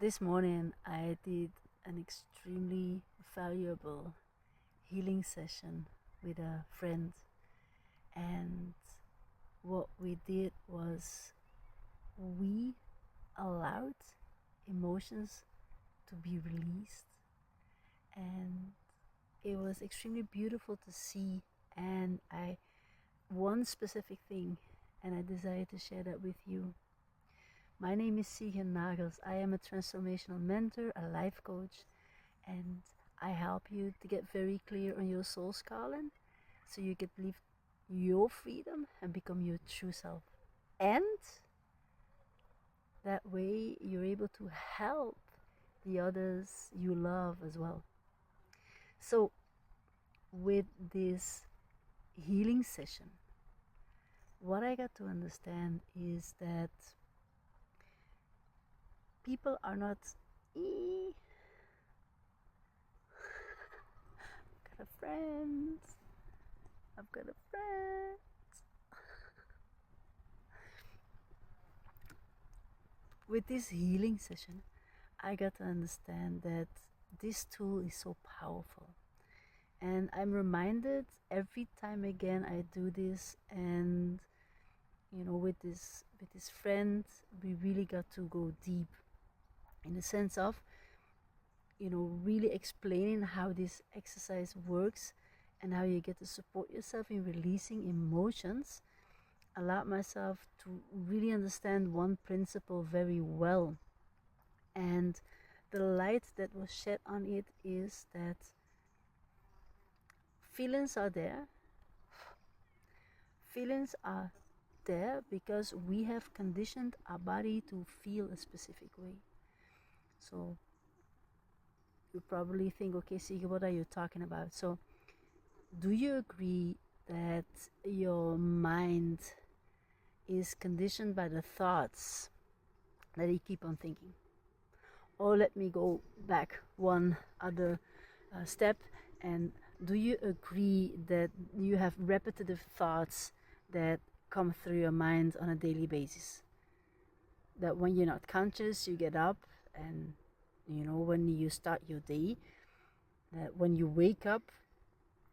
This morning I did an extremely valuable healing session with a friend, and what we did was we allowed emotions to be released, and it was extremely beautiful to see. And I one specific thing, and I decided to share that with you. My name is Siegen Nagels. I am a transformational mentor, a life coach, and I help you to get very clear on your soul's calling so you can live your freedom and become your true self. And that way you're able to help the others you love as well. So, with this healing session, what I got to understand is that people are not. I've got a friend. I've got a friend. With this healing session, I got to understand that this tool is so powerful. And I'm reminded every time again I do this, and with this friend, we really got to go deep in the sense of really explaining how this exercise works and how you get to support yourself in releasing emotions. Allowed myself to really understand one principle very well, and the light that was shed on it is that feelings are there. Feelings are there because we have conditioned our body to feel a specific way. So you probably think, okay, Sige, what are you talking about? So do you agree that your mind is conditioned by the thoughts that you keep on thinking? Or let me go back one other step, and do you agree that you have repetitive thoughts that come through your mind on a daily basis? That when you're not conscious, you get up, and when you start your day, that when you wake up,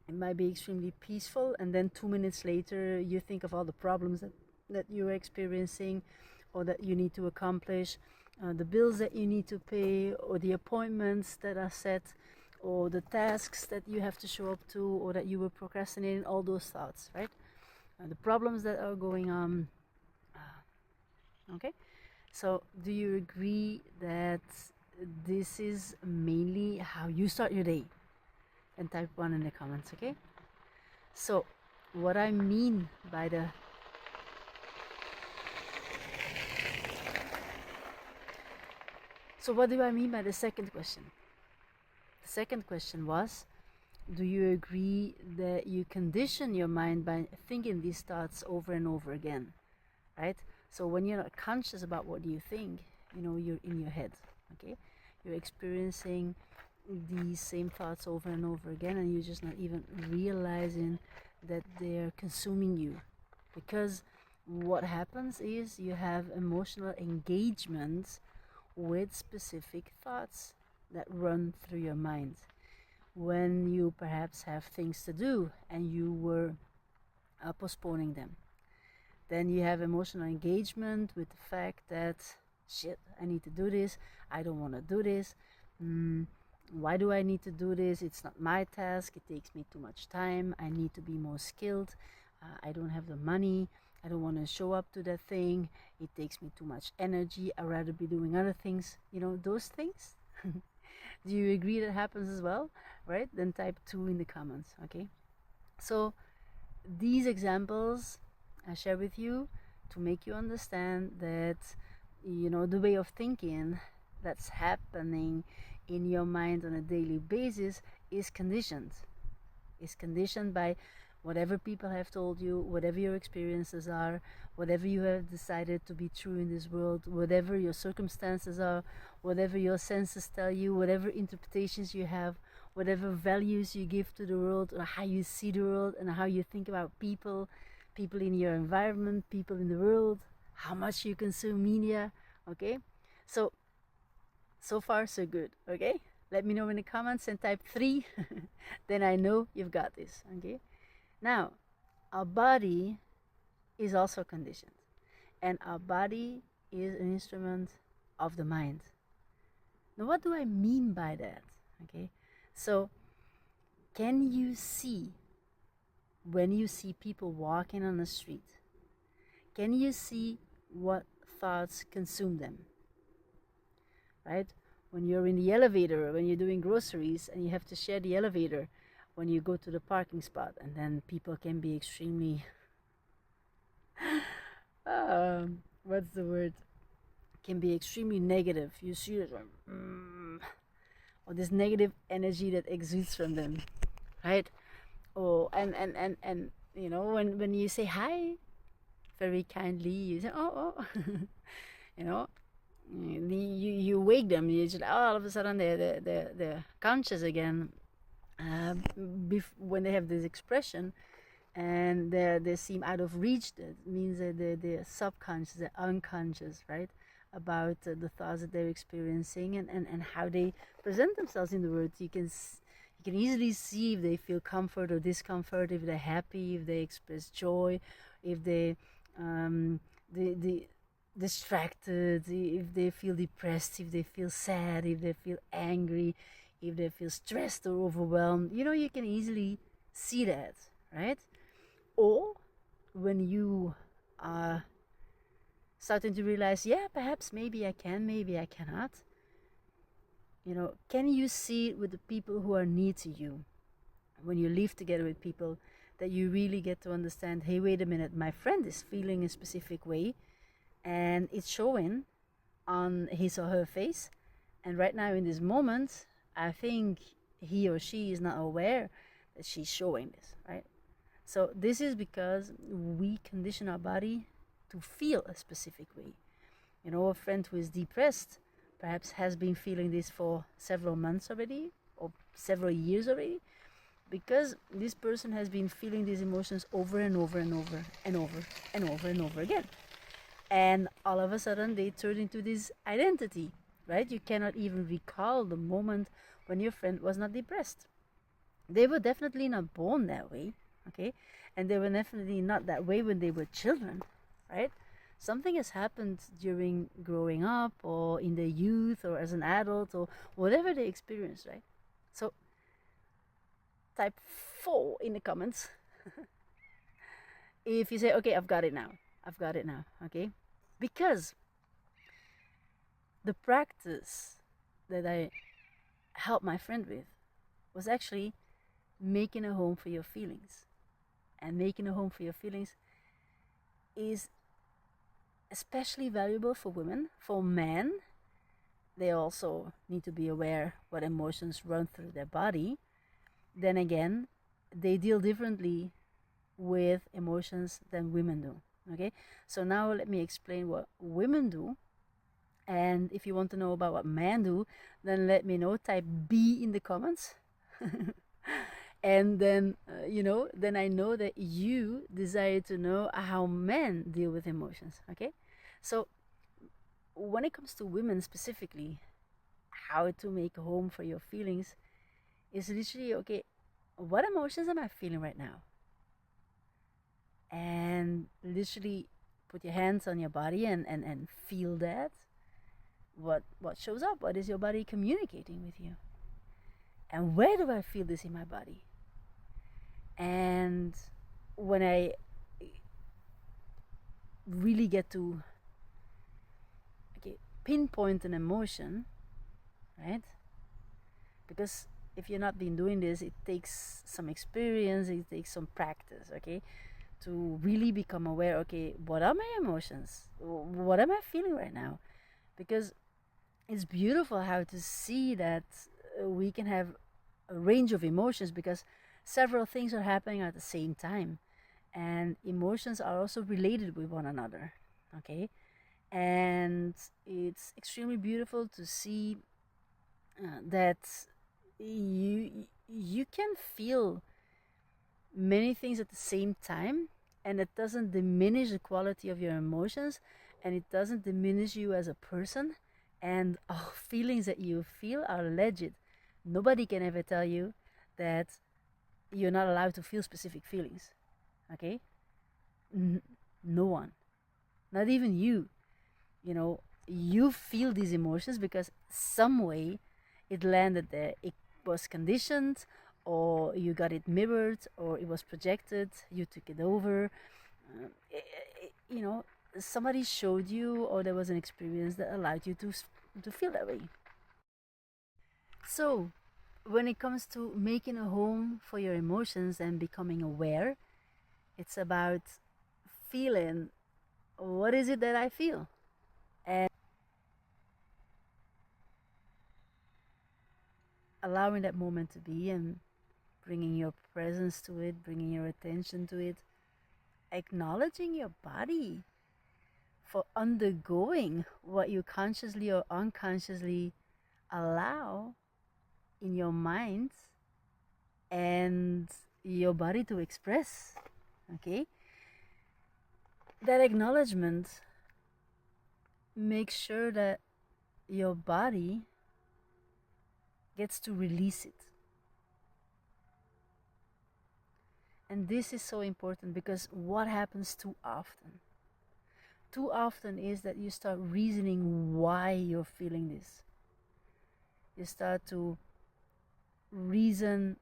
it might be extremely peaceful, and then 2 minutes later you think of all the problems that you're experiencing or that you need to accomplish, the bills that you need to pay, or the appointments that are set, or the tasks that you have to show up to, or that you were procrastinating, all those thoughts, right? The problems that are going on. Okay, so do you agree that this is mainly how you start your day? And type 1 in the comments, okay? So what I mean by the what do I mean by the second question? The second question was, do you agree that you condition your mind by thinking these thoughts over and over again, right? So when you're not conscious about what you think, you're in your head, okay? You're experiencing these same thoughts over and over again, and you're just not even realizing that they're consuming you. Because what happens is you have emotional engagement with specific thoughts that run through your mind when you perhaps have things to do and you were postponing them. Then you have emotional engagement with the fact that, shit, I need to do this, I don't want to do this, why do I need to do this? It's not my task, it takes me too much time, I need to be more skilled, I don't have the money, I don't want to show up to that thing, it takes me too much energy, I'd rather be doing other things, those things. Do you agree that happens as well? Right? Then type 2 in the comments, okay? So these examples I share with you to make you understand that the way of thinking that's happening in your mind on a daily basis is conditioned by whatever people have told you, whatever your experiences are, whatever you have decided to be true in this world, whatever your circumstances are, whatever your senses tell you, whatever interpretations you have, whatever values you give to the world, or how you see the world and how you think about people in your environment, people in the world, how much you consume media, okay? So So far, so good. Okay, let me know in the comments and type 3. Then I know you've got this. Okay, now our body is also conditioned, and our body is an instrument of the mind. Now, what do I mean by that? Okay, so can you see, when you see people walking on the street, can you see what thoughts consume them? Right? When you're in the elevator, or when you're doing groceries and you have to share the elevator, when you go to the parking spot, and then people can be extremely what's the word? Can be extremely negative. You see it, or this negative energy that exudes from them, right? Oh, and you know, when you say hi very kindly, you say oh, you know, you wake them. You just all of a sudden they're conscious again. When they have this expression and they seem out of reach, that means that they're subconscious, they're unconscious, right, about the thoughts that they're experiencing, and how they present themselves in the world. You can easily see if they feel comfort or discomfort, if they're happy, if they express joy, if they distracted, if they feel depressed, if they feel sad, if they feel angry, if they feel stressed or overwhelmed. You know, you can easily see that, right? Or when you are starting to realize, yeah, perhaps maybe I can, maybe I cannot. You know, can you see it with the people who are near to you? When you live together with people, that you really get to understand, hey, wait a minute, my friend is feeling a specific way, and it's showing on his or her face. And right now in this moment, I think he or she is not aware that she's showing this, right? So this is because we condition our body to feel a specific way. You know, a friend who is depressed perhaps has been feeling this for several months already, or several years already, because this person has been feeling these emotions over and over and over and over and over and over again. And all of a sudden they turn into this identity, right? You cannot even recall the moment when your friend was not depressed. They were definitely not born that way, okay? And they were definitely not that way when they were children, right? Something has happened during growing up, or in their youth, or as an adult, or whatever they experience, right? So type 4 in the comments if you say, okay, I've got it now, okay? Because the practice that I helped my friend with was actually making a home for your feelings. And making a home for your feelings is especially valuable for women. For men, they also need to be aware what emotions run through their body. Then again, they deal differently with emotions than women do. Okay, so now let me explain what women do. And if you want to know about what men do, then let me know. Type B in the comments. And then, then I know that you desire to know how men deal with emotions. Okay, so when it comes to women specifically, how to make a home for your feelings is literally, okay, what emotions am I feeling right now? And literally put your hands on your body and feel that. What shows up? What is your body communicating with you? And where do I feel this in my body? And when I really get to pinpoint an emotion, right? Because if you're not been doing this, it takes some experience, it takes some practice, okay, to really become aware, okay, what are my emotions? What am I feeling right now? Because it's beautiful how to see that we can have a range of emotions, because several things are happening at the same time, and emotions are also related with one another, okay? And it's extremely beautiful to see that you can feel many things at the same time, and it doesn't diminish the quality of your emotions, and it doesn't diminish you as a person. And all feelings that you feel are legit. Nobody can ever tell you that you're not allowed to feel specific feelings. Okay? No one. Not even you. You know, you feel these emotions because some way it landed there. It was conditioned, or you got it mirrored, or it was projected, you took it over. You know, somebody showed you, or there was an experience that allowed you to feel that way. So, when it comes to making a home for your emotions and becoming aware, it's about feeling, what is it that I feel? And allowing that moment to be, and bringing your presence to it, bringing your attention to it, acknowledging your body for undergoing what you consciously or unconsciously allow in your mind and your body to express. Okay? That acknowledgement makes sure that your body gets to release it. And this is so important, because what happens too often? Too often is that you start reasoning why you're feeling this. You start to reason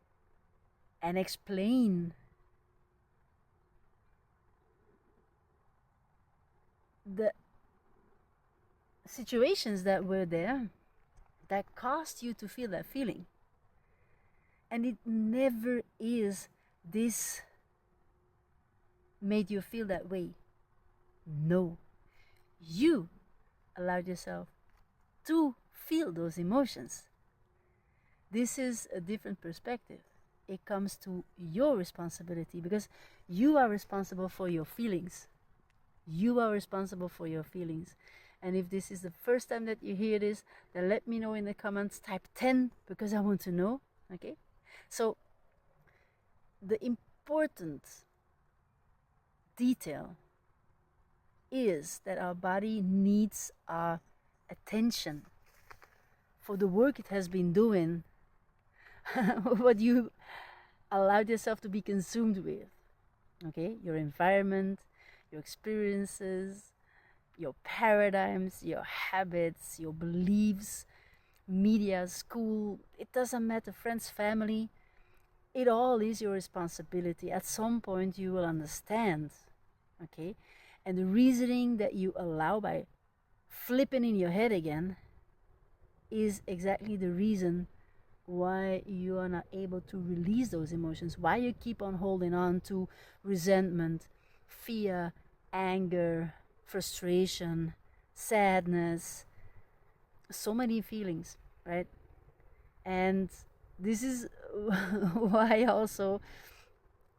and explain the situations that were there that caused you to feel that feeling. And it never is this made you feel that way. No. You allowed yourself to feel those emotions. This is a different perspective. It comes to your responsibility, because you are responsible for your feelings. You are responsible for your feelings. And if this is the first time that you hear this, then let me know in the comments. Type 10, because I want to know. Okay? So, the important detail is that our body needs our attention for the work it has been doing, what you allowed yourself to be consumed with. Okay? Your environment, your experiences, your paradigms, your habits, your beliefs, media, school, it doesn't matter, friends, family, it all is your responsibility. At some point you will understand. Okay? And the reasoning that you allow by flipping in your head again is exactly the reason why you are not able to release those emotions, why you keep on holding on to resentment, fear, anger, frustration, sadness, so many feelings, right? And this is why also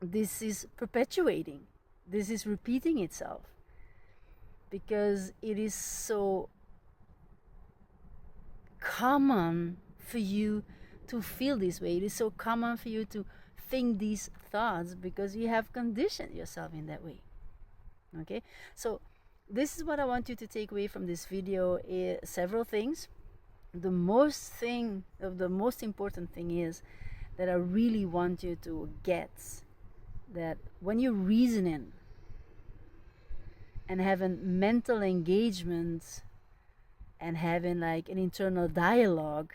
this is perpetuating, this is repeating itself, because it is so common for you to feel this way. It is so common for you to think these thoughts, because you have conditioned yourself in that way. Okay, so this is what I want you to take away from this video. Several things. The most important thing is that I really want you to get that when you're reasoning and having mental engagement and having like an internal dialogue,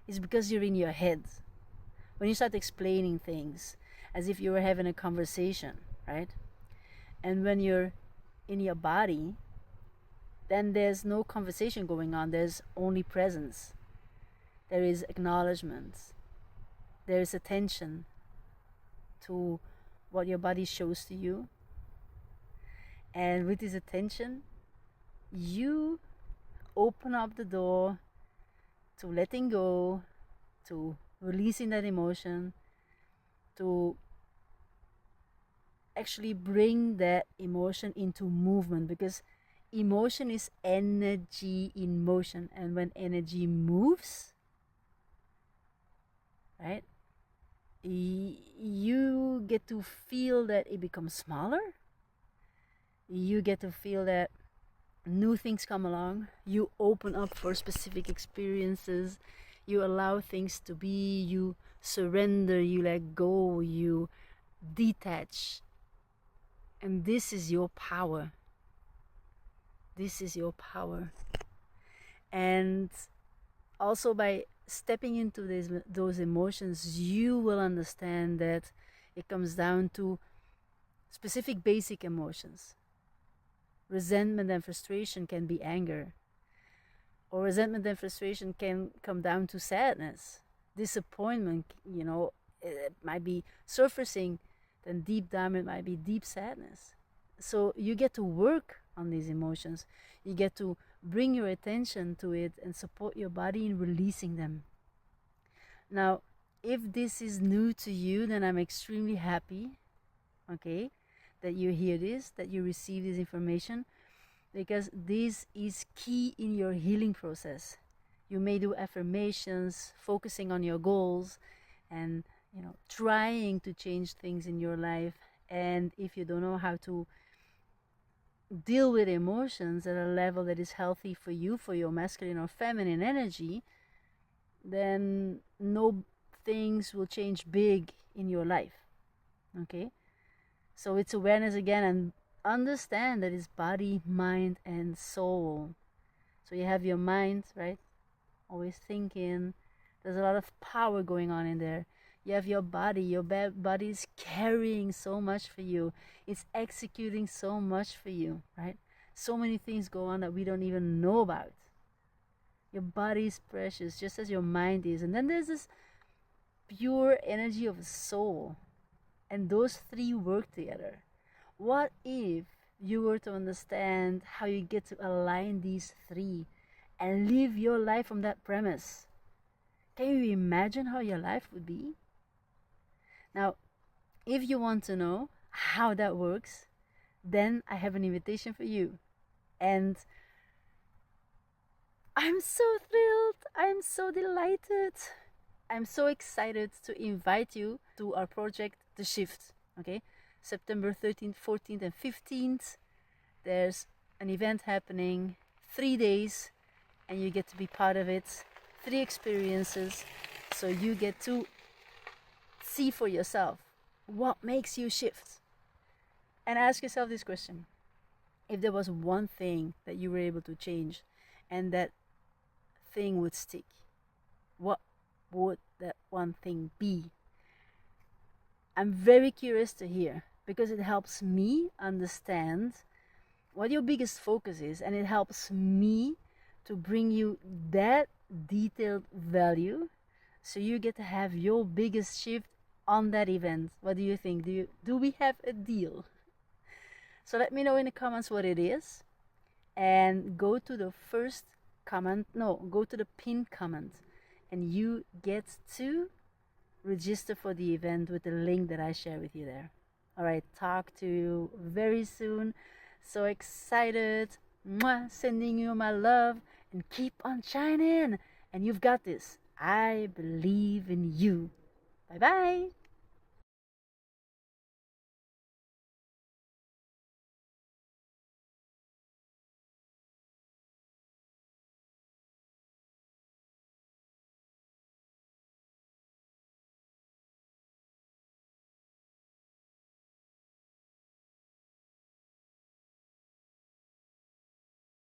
is because you're in your head. When you start explaining things as if you were having a conversation, right? And when you're in your body, then there's no conversation going on. There's only presence. There is acknowledgement. There is attention to what your body shows to you. And with this attention, you open up the door to letting go, to releasing that emotion, to actually bring that emotion into movement, because emotion is energy in motion, and when energy moves, right, you get to feel that it becomes smaller. You get to feel that new things come along, you open up for specific experiences, you allow things to be, you surrender, you let go, you detach. And this is your power. This is your power. And also by stepping into those emotions, you will understand that it comes down to specific basic emotions. Resentment and frustration can be anger, or resentment and frustration can come down to sadness, disappointment. It might be surfacing, then deep down it might be deep sadness. So you get to work on these emotions, you get to bring your attention to it and support your body in releasing them. Now, if this is new to you, then I'm extremely happy, okay, that you hear this, that you receive this information, because this is key in your healing process. You may do affirmations, focusing on your goals, and trying to change things in your life. And if you don't know how to deal with emotions at a level that is healthy for you, for your masculine or feminine energy, then no things will change big in your life. Okay? So it's awareness again, and understand that it's body, mind, and soul. So you have your mind, right? Always thinking. There's a lot of power going on in there. You have your body. Your body is carrying so much for you. It's executing so much for you, right? So many things go on that we don't even know about. Your body is precious, just as your mind is. And then there's this pure energy of the soul. And those three work together. What if you were to understand how you get to align these three and live your life from that premise? Can you imagine how your life would be? Now, if you want to know how that works, then I have an invitation for you. And I'm so thrilled. I'm so delighted. I'm so excited to invite you to our project, The Shift. Okay? September 13th, 14th, and 15th. There's an event happening, 3 days, and you get to be part of it. 3 experiences. So you get to see for yourself what makes you shift. And ask yourself this question. If there was one thing that you were able to change and that thing would stick, what would that one thing be? I'm very curious to hear, because it helps me understand what your biggest focus is, and it helps me to bring you that detailed value so you get to have your biggest shift on that event. What do you think? Do we have a deal? So let me know in the comments what it is, and go to the first comment, go to the pinned comment, and you get to register for the event with the link that I share with you there. All right, talk to you very soon. So excited. Mwah, sending you my love, and keep on shining. And you've got this. I believe in you. Bye bye.